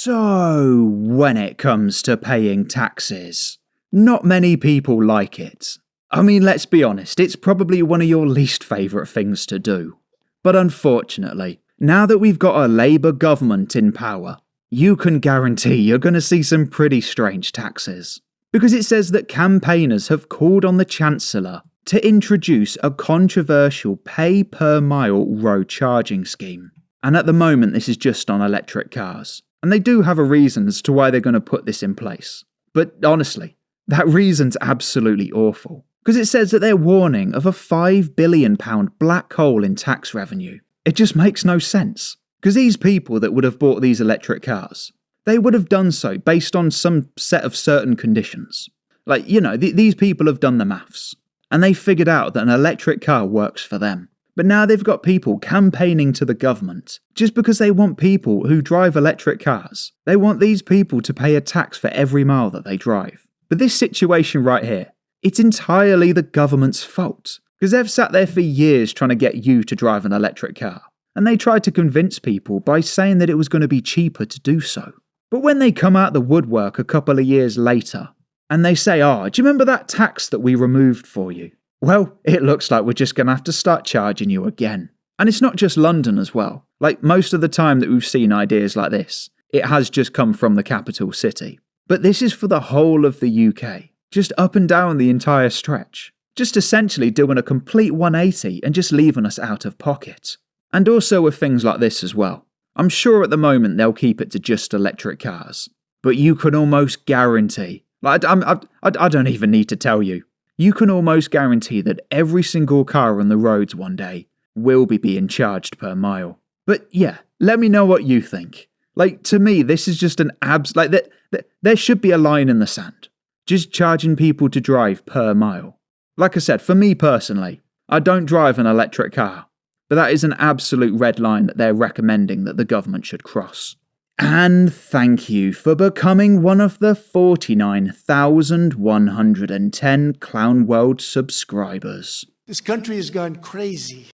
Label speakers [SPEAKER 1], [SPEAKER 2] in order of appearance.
[SPEAKER 1] So, when it comes to paying taxes, not many people like it. I mean, let's be honest, it's probably one of your least favourite things to do. But unfortunately, now that we've got a Labour government in power, you can guarantee you're going to see some pretty strange taxes. Because it says that campaigners have called on the Chancellor to introduce a controversial pay-per-mile road charging scheme. And at the moment this is just on electric cars. And they do have a reason as to why they're going to put this in place. But honestly, that reason's absolutely awful. Because it says that they're warning of a £5 billion black hole in tax revenue. It just makes no sense. Because these people that would have bought these electric cars, they would have done so based on some set of certain conditions. Like, these people have done the maths. And they figured out that an electric car works for them. But now they've got people campaigning to the government just because they want people who drive electric cars. They want these people to pay a tax for every mile that they drive. But this situation right here, it's entirely the government's fault. Because they've sat there for years trying to get you to drive an electric car. And they tried to convince people by saying that it was going to be cheaper to do so. But when they come out the woodwork a couple of years later, and they say, do you remember that tax that we removed for you? Well, it looks like we're just going to have to start charging you again. And it's not just London as well. Like most of the time that we've seen ideas like this, it has just come from the capital city. But this is for the whole of the UK. Just up and down the entire stretch. Just essentially doing a complete 180 and just leaving us out of pocket. And also with things like this as well. I'm sure at the moment they'll keep it to just electric cars. But you can almost guarantee, I don't even need to tell you, you can almost guarantee that every single car on the roads one day will be being charged per mile. But yeah, let me know what you think. To me, this is just an there should be a line in the sand. Just charging people to drive per mile. Like I said, for me personally, I don't drive an electric car. But that is an absolute red line that they're recommending that the government should cross. And thank you for becoming one of the 49,110 Clown World subscribers.
[SPEAKER 2] This country has gone crazy.